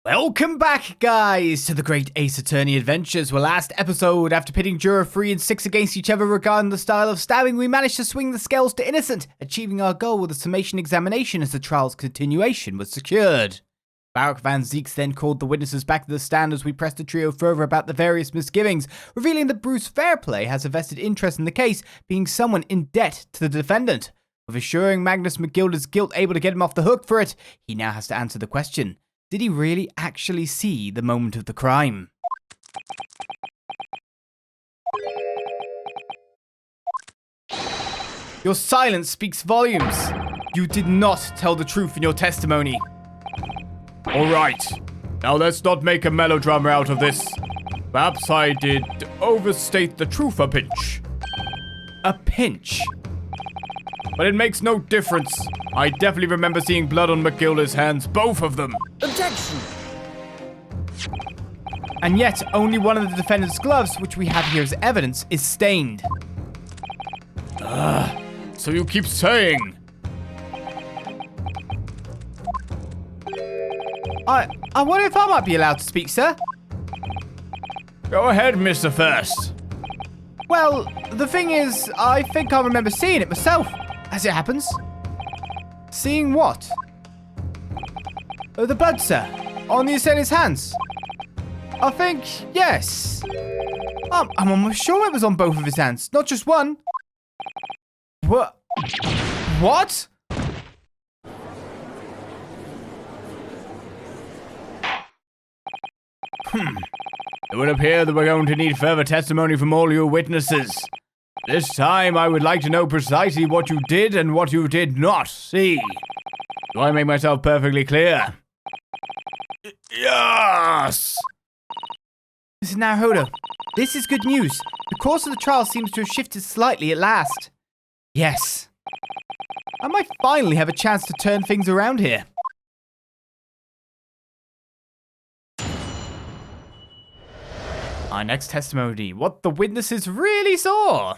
Welcome back, guys, to the Great Ace Attorney Adventures, where last episode, after pitting Juror 3 and 6 against each other regarding the style of stabbing, we managed to swing the scales to innocent, achieving our goal with a summation examination as the trial's continuation was secured. Barak Van Zieks then called the witnesses back to the stand as we pressed the trio further about the various misgivings, revealing that Bruce Fairplay has a vested interest in the case, being someone in debt to the defendant. With assuring Magnus McGilded's guilt able to get him off the hook for it, he now has to answer the question. Did he really actually see the moment of the crime? Your silence speaks volumes. You did not tell the truth in your testimony. All right. Now let's not make a melodrama out of this. Perhaps I did overstate the truth a pinch. A pinch? But it makes no difference. I definitely remember seeing blood on McGilded's hands, both of them. Objection! And yet, only one of the defendant's gloves, which we have here as evidence, is stained. So you keep saying. I wonder if I might be allowed to speak, sir? Go ahead, Mr. First. Well, the thing is, I think I remember seeing it myself, as it happens. Seeing what? The blood, sir. On the assailant's hands. I think, yes. I'm almost sure it was on both of his hands, not just one. What? What? It would appear that we're going to need further testimony from all your witnesses. This time, I would like to know precisely what you did and what you did not see. Do I make myself perfectly clear? Yes! Mrs. Naruhodo, this is good news. The course of the trial seems to have shifted slightly at last. Yes. I might finally have a chance to turn things around here. Our next testimony, what the witnesses really saw.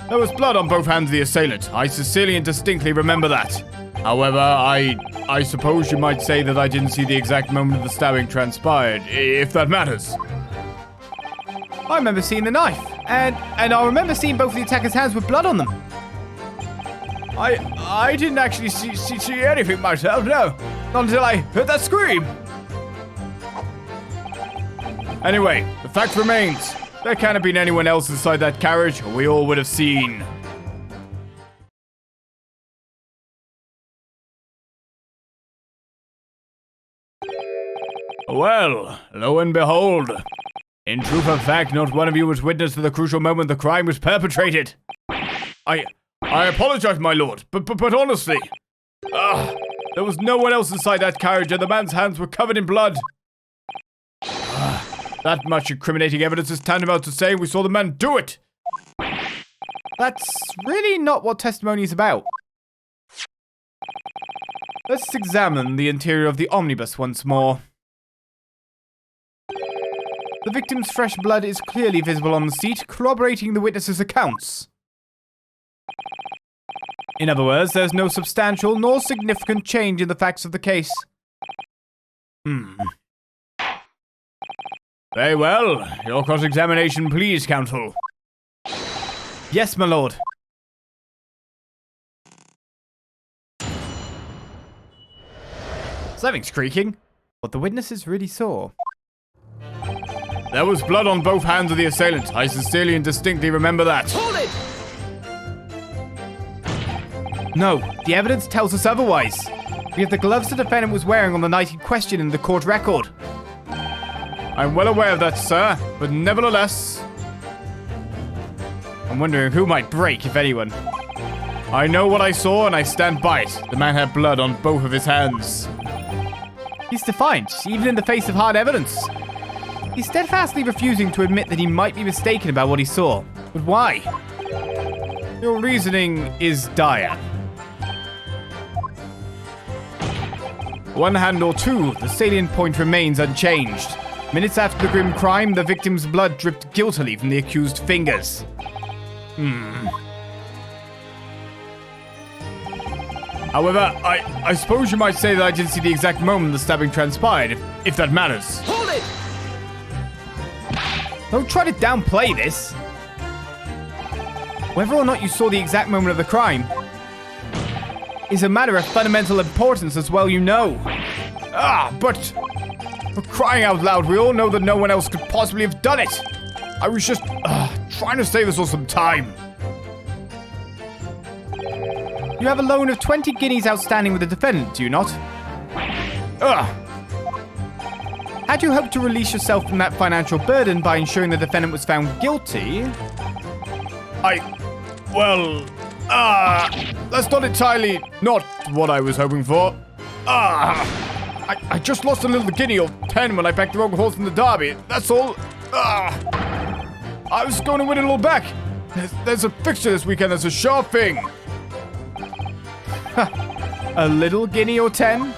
There was blood on both hands of the assailant. I sincerely and distinctly remember that. However, I suppose you might say that I didn't see the exact moment of the stabbing transpired, if that matters. I remember seeing the knife, and I remember seeing both of the attacker's hands with blood on them. I didn't actually see anything myself, no. Not until I heard that scream. Anyway, the fact remains. There can't have been anyone else inside that carriage, or we all would have seen. Well, lo and behold. In truth of fact, not one of you was witness to the crucial moment the crime was perpetrated. I apologize, my lord, but honestly, there was no one else inside that carriage, and the man's hands were covered in blood. That much incriminating evidence is tantamount to saying we saw the man do it. That's really not what testimony is about. Let's examine the interior of the omnibus once more. The victim's fresh blood is clearly visible on the seat, corroborating the witness's accounts. In other words, there's no substantial nor significant change in the facts of the case. Very well. Your cross-examination, please, counsel. Yes, my lord. Something's creaking. What the witnesses really saw. There was blood on both hands of the assailant. I sincerely and distinctly remember that. Hold it! No, the evidence tells us otherwise. We have the gloves the defendant was wearing on the night in question in the court record. I'm well aware of that, sir, but nevertheless... I'm wondering who might break, if anyone. I know what I saw, and I stand by it. The man had blood on both of his hands. He's defiant, even in the face of hard evidence. He's steadfastly refusing to admit that he might be mistaken about what he saw. But why? Your reasoning is dire. One hand or two, the salient point remains unchanged. Minutes after the grim crime, the victim's blood dripped guiltily from the accused fingers. However, I suppose you might say that I didn't see the exact moment the stabbing transpired, if that matters. Hold it! Don't try to downplay this. Whether or not you saw the exact moment of the crime is a matter of fundamental importance as well, you know. But for crying out loud, we all know that no one else could possibly have done it. I was just trying to save us all some time. You have a loan of 20 guineas outstanding with the defendant, do you not? Had you hoped to release yourself from that financial burden by ensuring the defendant was found guilty? That's not what I was hoping for. I just lost a little guinea or 10 when I backed the wrong horse in the derby. That's all. I was going to win it all back. There's a fixture this weekend that's a sure thing. A little guinea or 10?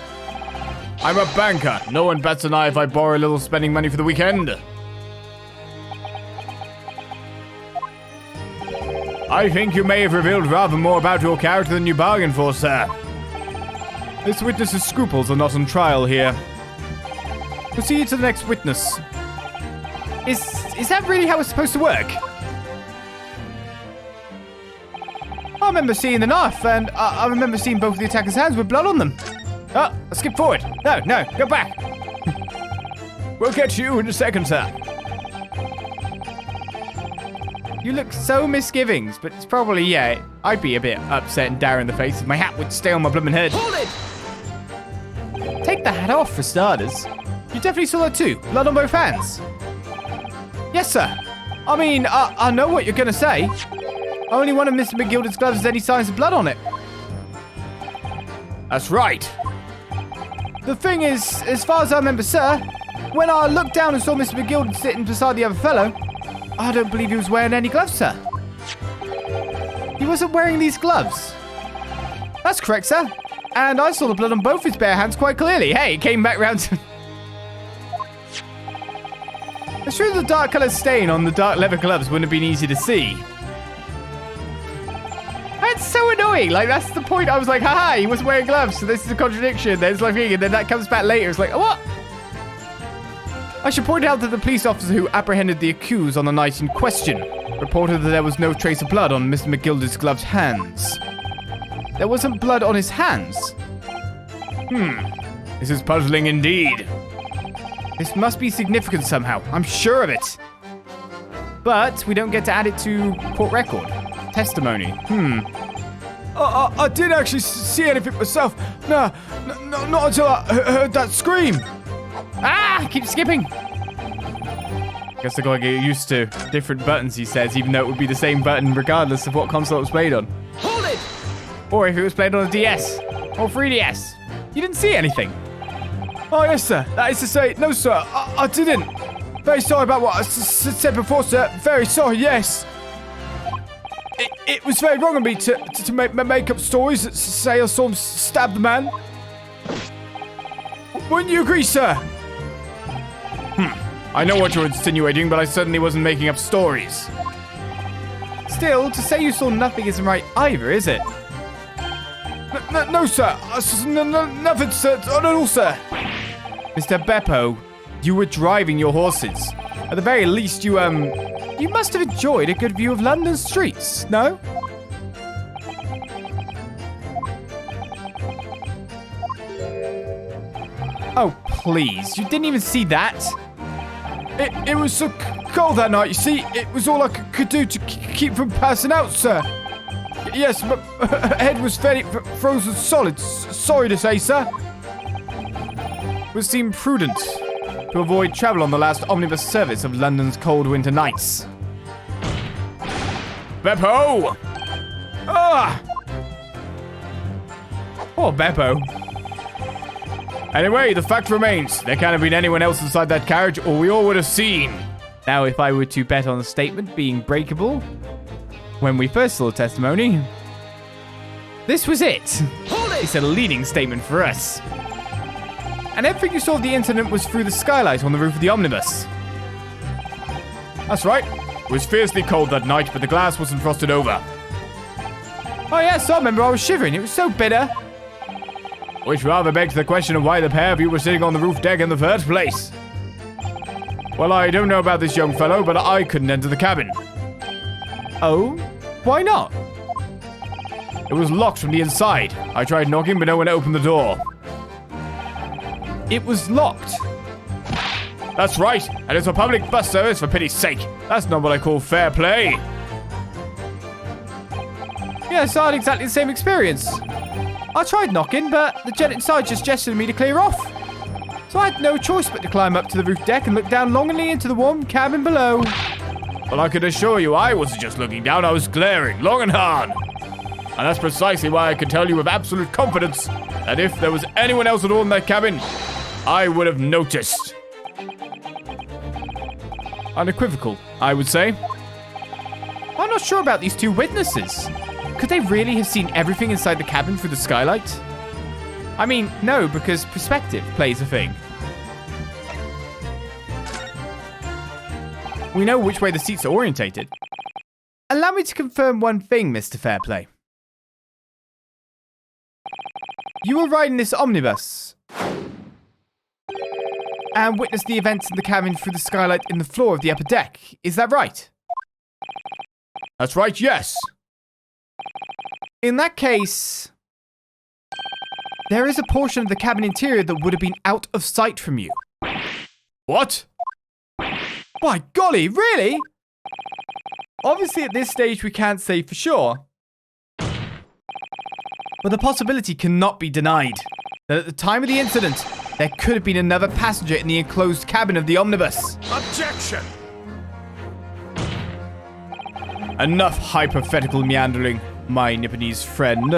I'm a banker. No one bats an eye if I borrow a little spending money for the weekend. I think you may have revealed rather more about your character than you bargained for, sir. This witness's scruples are not on trial here. Proceed to the next witness. Is that really how it's supposed to work? I remember seeing the knife, and I remember seeing both of the attacker's hands with blood on them. Oh, I skipped forward. No, go back. We'll get to you in a second, sir. You look so misgivings, but it's probably, yeah, I'd be a bit upset and dour in the face if my hat would stay on my blooming head. Hold it! Take the hat off, for starters. You definitely saw that too. Blood on both hands. Yes, sir. I mean, I know what you're going to say. Only one of Mr. McGilded's gloves has any signs of blood on it. That's right. The thing is, as far as I remember, sir, when I looked down and saw Mr. McGilded sitting beside the other fellow, I don't believe he was wearing any gloves, sir. He wasn't wearing these gloves. That's correct, sir. And I saw the blood on both his bare hands quite clearly. Hey, it came back round to... It's true the dark colour stain on the dark leather gloves wouldn't have been easy to see. That's so annoying. Like, that's the point. I was like, haha, he wasn't wearing gloves, so this is a contradiction. There's like, and then that comes back later. It's like, what? I should point out that the police officer who apprehended the accused on the night in question reported that there was no trace of blood on Mr. McGilded's gloved hands. There wasn't blood on his hands. This is puzzling indeed. This must be significant somehow. I'm sure of it. But we don't get to add it to court record. Testimony. I didn't actually see anything myself. No, not until I heard that scream. Keep skipping. Guess I gotta get used to different buttons, he says, even though it would be the same button regardless of what console it was played on. Hold it! Or if it was played on a DS. Or 3DS. You didn't see anything. Oh, yes, sir. That is to say, no, sir, I didn't. Very sorry about what I said before, sir. Very sorry, yes. It was very wrong of me to make up stories that say I saw him stab the man. Wouldn't you agree, sir? I know what you're insinuating, but I certainly wasn't making up stories. Still, to say you saw nothing isn't right either, is it? No, sir. Nothing, sir. Not at all, sir. Mr. Beppo, you were driving your horses. At the very least, you must have enjoyed a good view of London streets, no? Oh, please. You didn't even see that? It was so cold that night, you see. It was all I could do to keep from passing out, sir. Yes, but her head was fairly frozen solid. Sorry to say, sir. It would seem prudent to avoid travel on the last omnibus service of London's cold winter nights. Beppo! Poor Beppo. Anyway, the fact remains, there can't have been anyone else inside that carriage, or we all would have seen. Now, if I were to bet on the statement being breakable, when we first saw the testimony, this was it. It's a leading statement for us. And everything you saw of the incident was through the skylight on the roof of the omnibus. That's right. It was fiercely cold that night, but the glass wasn't frosted over. Oh yes, I remember I was shivering. It was so bitter. Which rather begs the question of why the pair of you were sitting on the roof deck in the first place. Well, I don't know about this young fellow, but I couldn't enter the cabin. Oh? Why not? It was locked from the inside. I tried knocking, but no one opened the door. It was locked. That's right, and it's a public bus service, for pity's sake. That's not what I call fair play. Yes, I had exactly the same experience. I tried knocking, but the gent inside just gestured to me to clear off. So I had no choice but to climb up to the roof deck and look down longingly into the warm cabin below. Well, I can assure you I wasn't just looking down, I was glaring long and hard. And that's precisely why I can tell you with absolute confidence that if there was anyone else at all in that cabin, I would have noticed. Unequivocal, I would say. I'm not sure about these two witnesses. Could they really have seen everything inside the cabin through the skylight? I mean, no, because perspective plays a thing. We know which way the seats are orientated. Allow me to confirm one thing, Mr. Fairplay. You were riding this omnibus and witnessed the events in the cabin through the skylight in the floor of the upper deck. Is that right? That's right, yes. In that case, there is a portion of the cabin interior that would have been out of sight from you. What? By golly, really? Obviously, at this stage, we can't say for sure. But the possibility cannot be denied that at the time of the incident, there could have been another passenger in the enclosed cabin of the omnibus. Objection! Enough hypothetical meandering, my Nipponese friend.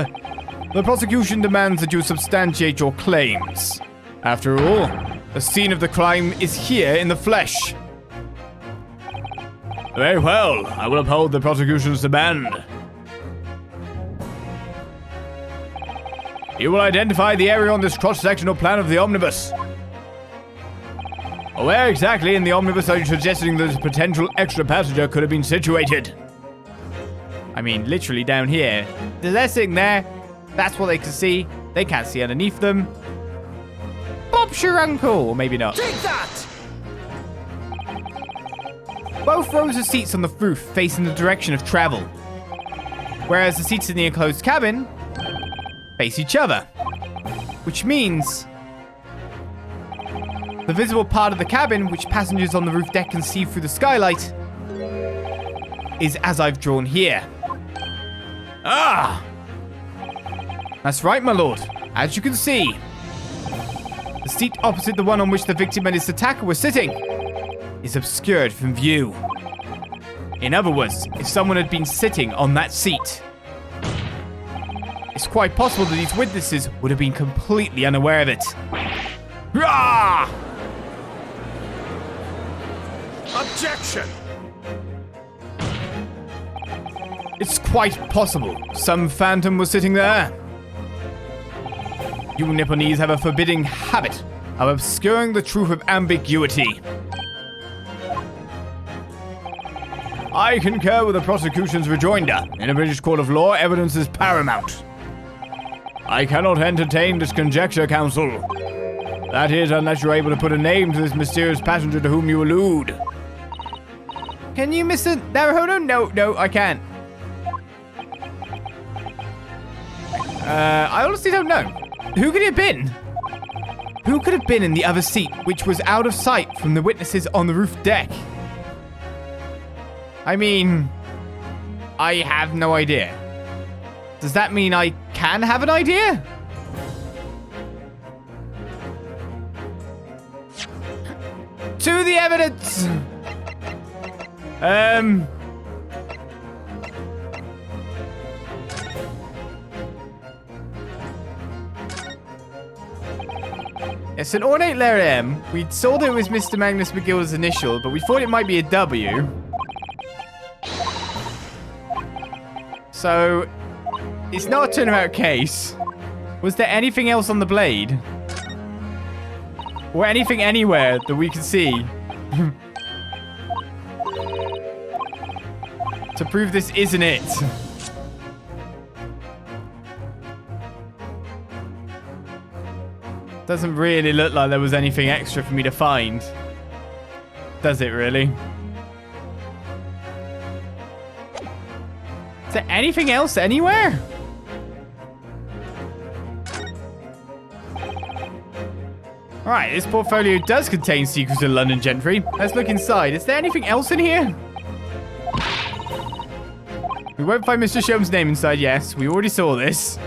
The prosecution demands that you substantiate your claims. After all, the scene of the crime is here in the flesh. Very well, I will uphold the prosecution's demand. You will identify the area on this cross-sectional plan of the omnibus. Where exactly in the omnibus are you suggesting that a potential extra passenger could have been situated? I mean, literally down here. They're sitting there. That's what they can see. They can't see underneath them. Bob's your uncle. Or maybe not. Take that! Both rows of seats on the roof face in the direction of travel, whereas the seats in the enclosed cabin face each other, which means the visible part of the cabin, which passengers on the roof deck can see through the skylight, is as I've drawn here. Ah! That's right, my lord. As you can see, the seat opposite the one on which the victim and his attacker were sitting is obscured from view. In other words, if someone had been sitting on that seat, it's quite possible that these witnesses would have been completely unaware of it. Ah! Objection! It's quite possible some phantom was sitting there. You Nipponese have a forbidding habit of obscuring the truth of ambiguity. I concur with the prosecution's rejoinder. In a British court of law, evidence is paramount. I cannot entertain this conjecture, counsel. That is, unless you're able to put a name to this mysterious passenger to whom you allude. Can you, Mr. Naruhodo? No, I can't. I honestly don't know. Who could it have been? Who could have been in the other seat, which was out of sight from the witnesses on the roof deck? I mean, I have no idea. Does that mean I can have an idea? To the evidence! It's an ornate letter M. We saw that it was Mr. Magnus McGilded's initial, but we thought it might be a W. So, it's not a turnabout case. Was there anything else on the blade? Or anything anywhere that we could see? To prove this isn't it. Doesn't really look like there was anything extra for me to find. Does it really? Is there anything else anywhere? Alright, this portfolio does contain secrets of London gentry. Let's look inside. Is there anything else in here? We won't find Mr. Shom's name inside, yes. We already saw this.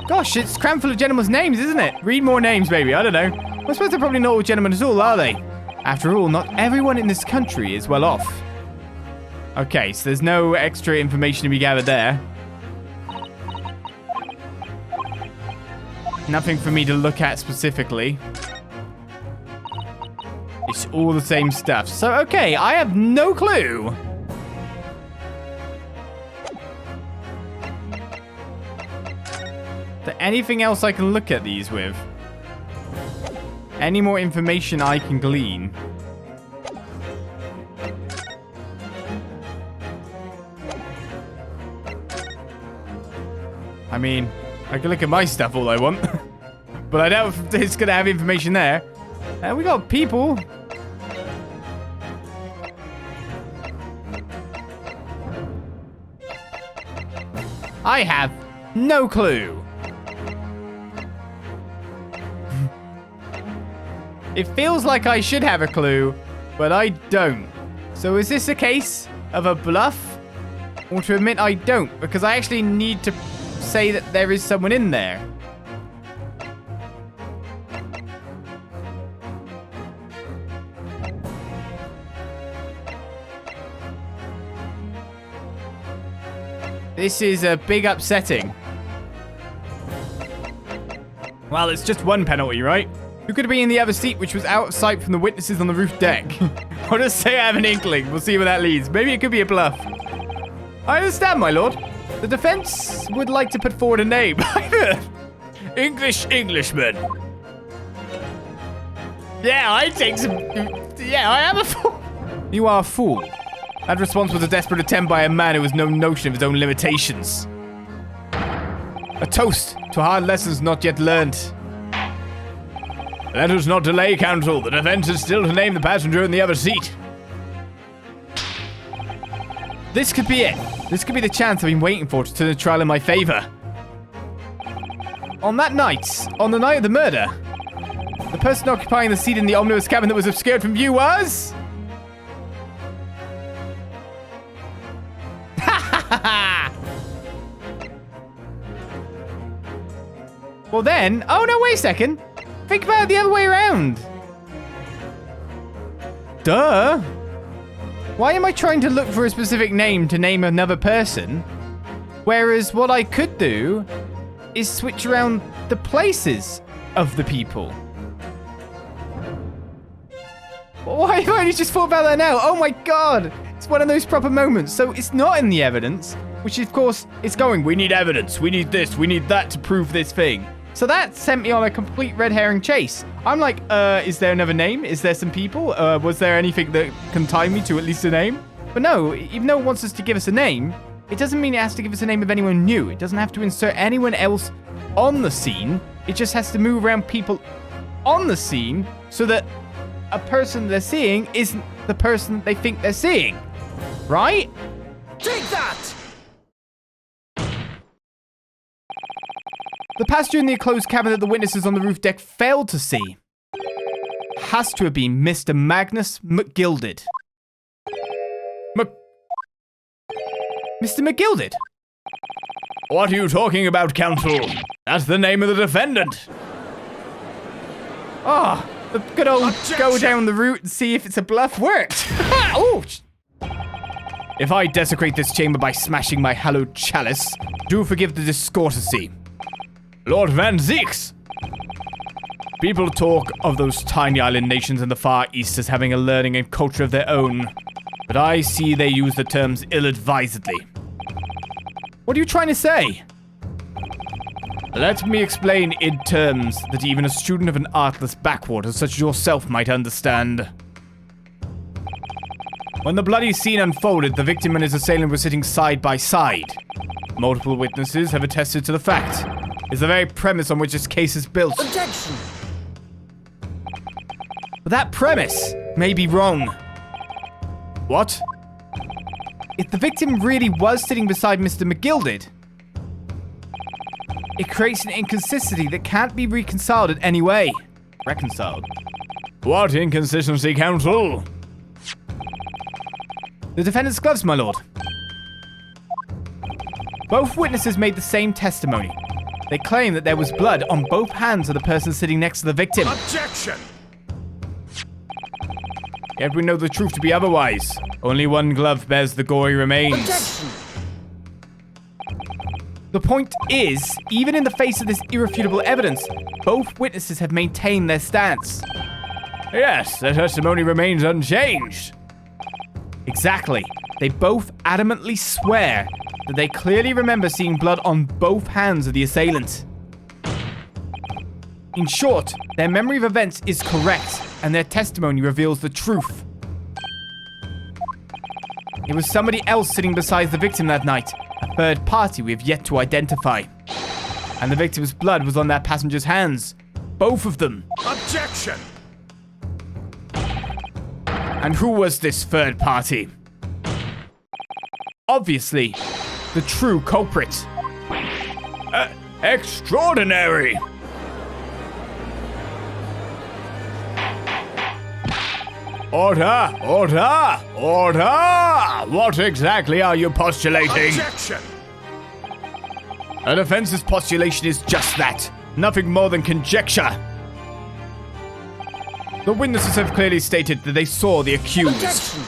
Gosh, it's crammed full of gentlemen's names, isn't it? Read more names, baby. I don't know. I suppose they're probably not all gentlemen at all, are they? After all, not everyone in this country is well off. Okay, so there's no extra information to be gathered there. Nothing for me to look at specifically. It's all the same stuff. So, okay, I have no clue. Is there anything else I can look at these with? Any more information I can glean? I mean, I can look at my stuff all I want. But I doubt it's going to have information there. We got people. I have no clue. It feels like I should have a clue, but I don't. So is this a case of a bluff? Or to admit I don't? Because I actually need to say that there is someone in there. This is a big upsetting. Well, it's just one penalty, right? Who could have been in the other seat, which was out of sight from the witnesses on the roof deck? I'll just say I have an inkling. We'll see where that leads. Maybe it could be a bluff. I understand, my lord. The defense would like to put forward a name. Englishman. Yeah, I take some... Yeah, I am a fool. You are a fool. That response was a desperate attempt by a man who has no notion of his own limitations. A toast to hard lessons not yet learned. Let us not delay, counsel. The defense is still to name the passenger in the other seat. This could be it. This could be the chance I've been waiting for to turn the trial in my favor. On that night, on the night of the murder, the person occupying the seat in the omnibus cabin that was obscured from view was... Well then... Oh, no, wait a second. Think about it the other way around. Duh. Why am I trying to look for a specific name to name another person? Whereas what I could do is switch around the places of the people. Why have I only just thought about that now? Oh my god. It's one of those proper moments. So it's not in the evidence, which of course it's going, we need evidence, we need this, we need that to prove this thing. So that sent me on a complete red herring chase. I'm like, is there another name? Is there some people? Was there anything that can tie me to at least a name? But no, even though it wants us to give us a name, it doesn't mean it has to give us a name of anyone new. It doesn't have to insert anyone else on the scene. It just has to move around people on the scene so that a person they're seeing isn't the person they think they're seeing. Right? Take that! The passenger in the enclosed cabin that the witnesses on the roof deck failed to see has to have been Mr. Magnus McGilded. Mr. McGilded? What are you talking about, counsel? That's the name of the defendant. Ah, the good old go down the route and see if it's a bluff worked. Oh! If I desecrate this chamber by smashing my hallowed chalice, do forgive the discourtesy. Lord Van Zeeks! People talk of those tiny island nations in the Far East as having a learning and culture of their own, but I see they use the terms ill-advisedly. What are you trying to say? Let me explain in terms that even a student of an artless backwater such as yourself might understand. When the bloody scene unfolded, the victim and his assailant were sitting side by side. Multiple witnesses have attested to the fact. It's the very premise on which this case is built. Objection! But that premise may be wrong. What? If the victim really was sitting beside Mr. McGilded, it creates an inconsistency that can't be reconciled in any way. Reconciled. What inconsistency, counsel? The defendant's gloves, my lord. Both witnesses made the same testimony. They claim that there was blood on both hands of the person sitting next to the victim. Objection! Yet we know the truth to be otherwise. Only one glove bears the gory remains. Objection! The point is, even in the face of this irrefutable evidence, both witnesses have maintained their stance. Yes, their testimony remains unchanged. Exactly. They both adamantly swear that they clearly remember seeing blood on both hands of the assailant. In short, their memory of events is correct, and their testimony reveals the truth. It was somebody else sitting beside the victim that night, a third party we have yet to identify. And the victim's blood was on that passenger's hands. Both of them. Objection! And who was this third party? Obviously, the true culprit. Extraordinary! Order! Order! Order! What exactly are you postulating? Objection! A defense's postulation is just that. Nothing more than conjecture. The witnesses have clearly stated that they saw the accused. Objection!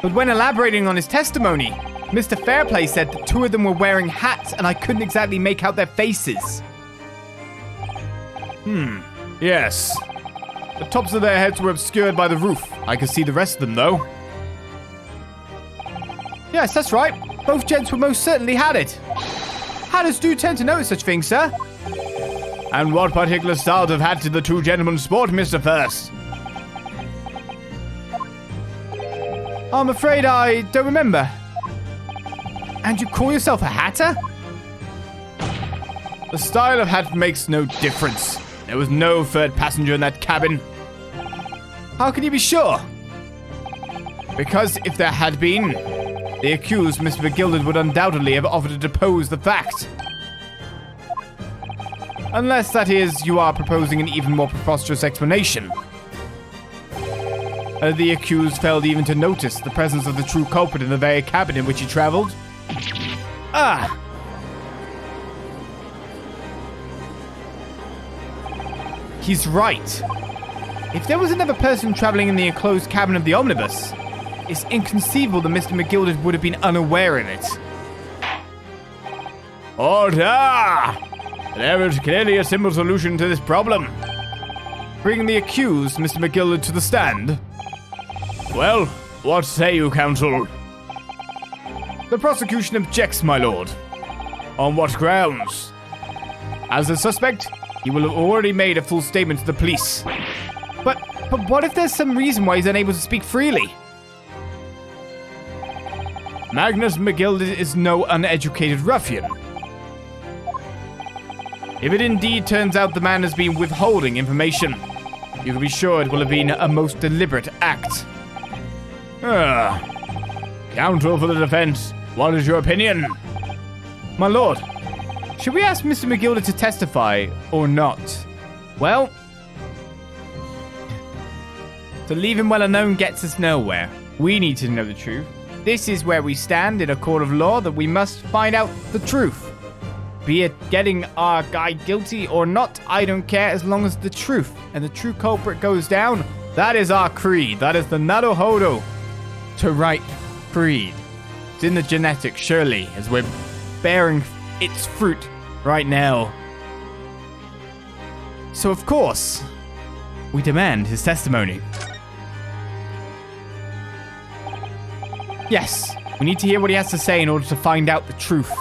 But when elaborating on his testimony, Mr. Fairplay said the two of them were wearing hats and I couldn't exactly make out their faces. Yes. The tops of their heads were obscured by the roof. I could see the rest of them, though. Yes, that's right. Both gents were most certainly hatted. Hatters do tend to notice such things, sir. And what particular styles of hat did the two gentlemen sport, Mr. First? I'm afraid I don't remember. And you call yourself a hatter? The style of hat makes no difference. There was no third passenger in that cabin. How can you be sure? Because if there had been, the accused, Mr. McGilded, would undoubtedly have offered to depose the fact. Unless, that is, you are proposing an even more preposterous explanation. The accused failed even to notice the presence of the true culprit in the very cabin in which he traveled. Ah! He's right. If there was another person traveling in the enclosed cabin of the Omnibus, it's inconceivable that Mr. McGilded would have been unaware in it. Order! There is clearly a simple solution to this problem. Bring the accused, Mr. McGilded, to the stand. Well, what say you, counsel? The prosecution objects, my lord. On what grounds? As a suspect, he will have already made a full statement to the police. But what if there's some reason why he's unable to speak freely? Magnus McGilded is no uneducated ruffian. If it indeed turns out the man has been withholding information, you can be sure it will have been a most deliberate act. Counsel for the defense, what is your opinion? My lord, should we ask Mr. McGilded to testify or not? Well, to leave him well alone gets us nowhere. We need to know the truth. This is where we stand in a court of law, that we must find out the truth. Be it getting our guy guilty or not, I don't care, as long as the truth and the true culprit goes down. That is our creed. That is the Naruhodo to write creed. It's in the genetics, surely, as we're bearing its fruit right now. So, of course, we demand his testimony. Yes, we need to hear what he has to say in order to find out the truth.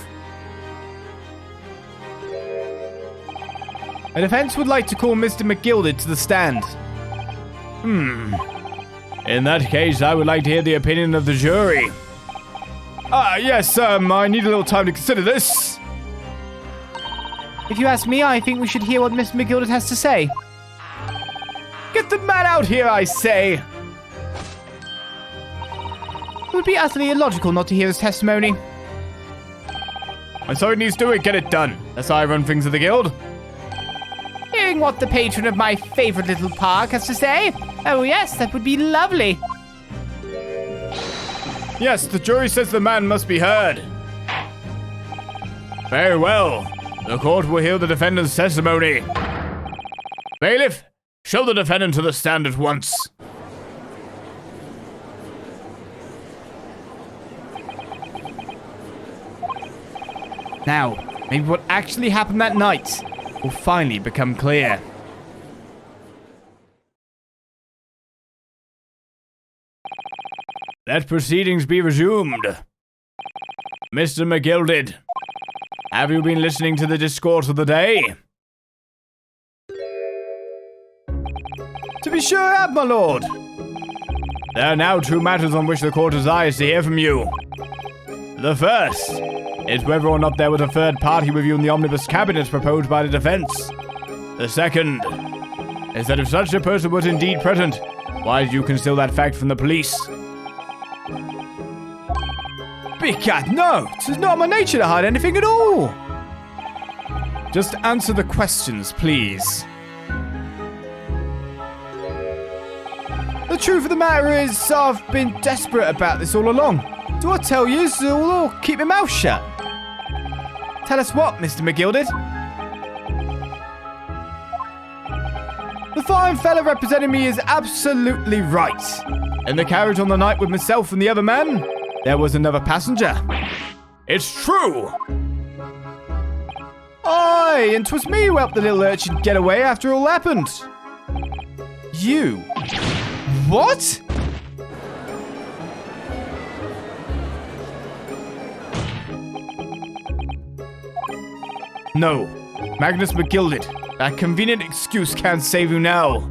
The defense would like to call Mr. McGilded to the stand. In that case, I would like to hear the opinion of the jury. Yes, I need a little time to consider this. If you ask me, I think we should hear what Mr. McGilded has to say. Get the man out here, I say! It would be utterly illogical not to hear his testimony. When someone needs to do it, get it done. That's how I run things at the guild. Hearing what the patron of my favorite little park has to say? Oh yes, that would be lovely. Yes, the jury says the man must be heard. Very well. The court will hear the defendant's testimony. Bailiff, show the defendant to the stand at once. Now, maybe what actually happened that night will finally become clear. Let proceedings be resumed. Mr. McGilded, have you been listening to the discourse of the day? To be sure I have, my lord. There are now two matters on which the court desires to hear from you. The first is whether or not there was a third party reviewing the Omnibus cabinet proposed by the defense. The second is that if such a person was indeed present, why did you conceal that fact from the police? Begad, no! It is not my nature to hide anything at all! Just answer the questions, please. The truth of the matter is, I've been desperate about this all along. Do I tell you, or keep my mouth shut? Tell us what, Mr. McGilded? The fine fella representing me is absolutely right. In the carriage on the night with myself and the other man, there was another passenger. It's true! Aye, and 'twas me who helped the little urchin get away after all happened. You? What? No, Magnus McGilded. That convenient excuse can't save you now.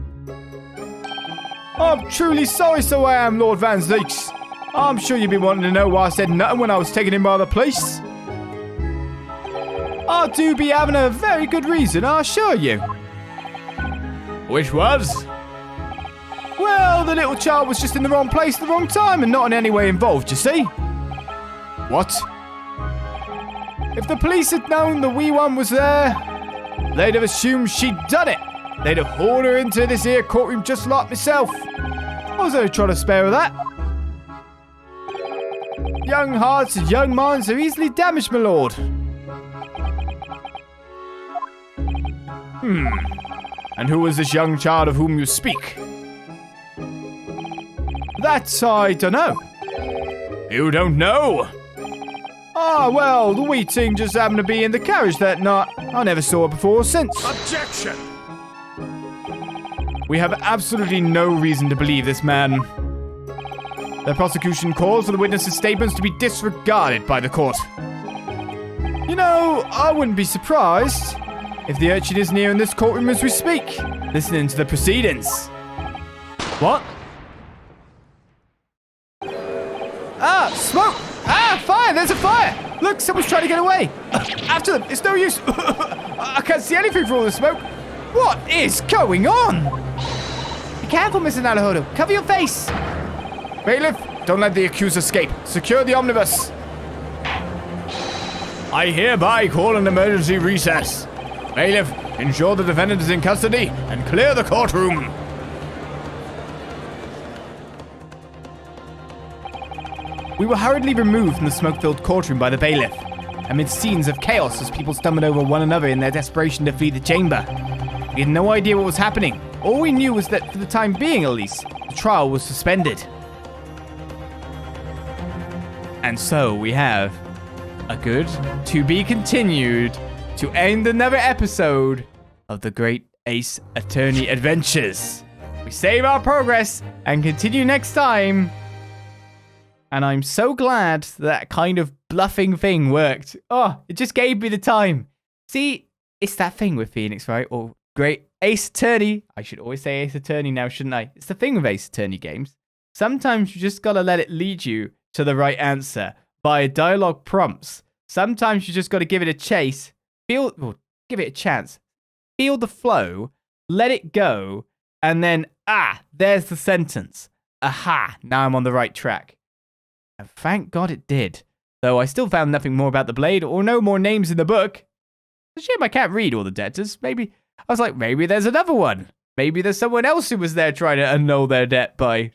I'm truly sorry, so I am, Lord Van Zeeks. I'm sure you'd be wanting to know why I said nothing when I was taking him by the police. I do be having a very good reason, I assure you. Which was? Well, the little child was just in the wrong place at the wrong time and not in any way involved, you see. What? If the police had known the wee one was there, they'd have assumed she'd done it. They'd have hauled her into this here courtroom just like myself. I was only trying to spare her that. Young hearts and young minds are easily damaged, my lord. And who is this young child of whom you speak? That I don't know. You don't know? Ah, well, the wee thing just happened to be in the carriage that night. I never saw her before or since. Objection! We have absolutely no reason to believe this man. The prosecution calls for the witness's statements to be disregarded by the court. You know, I wouldn't be surprised if the urchin isn't here in this courtroom as we speak, listening to the proceedings. What? Ah, smoke! Ah, fire! There's a fire! Look, someone's trying to get away. After them, it's no use. I can't see anything for all the smoke. What is going on? Be careful, Mr. Naruhodo. Cover your face. Bailiff, don't let the accused escape. Secure the omnibus. I hereby call an emergency recess. Bailiff, ensure the defendant is in custody and clear the courtroom. We were hurriedly removed from the smoke-filled courtroom by the bailiff, amid scenes of chaos as people stumbled over one another in their desperation to flee the chamber. We had no idea what was happening. All we knew was that, for the time being at least, the trial was suspended. And so we have a good to be continued to end another episode of the Great Ace Attorney Adventures. We save our progress and continue next time. And I'm so glad that kind of bluffing thing worked. Oh, it just gave me the time. See, it's that thing with Phoenix Wright, or Great Ace Attorney. I should always say Ace Attorney now, shouldn't I? It's the thing with Ace Attorney games. Sometimes you just gotta let it lead you to the right answer via dialogue prompts. Sometimes you just gotta give it a chase, give it a chance, feel the flow, let it go, and then, there's the sentence. Aha, now I'm on the right track. And thank God it did. Though I still found nothing more about the blade or no more names in the book. It's a shame I can't read all the debtors. Maybe there's another one. Maybe there's someone else who was there trying to annul their debt by,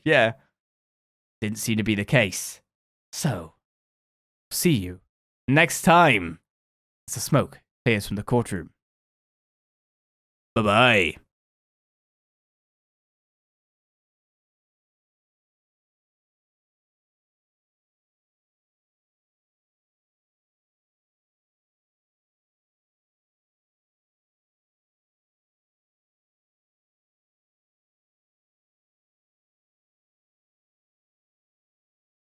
Didn't seem to be the case. So, see you next time. As the smoke clears from the courtroom. Bye-bye.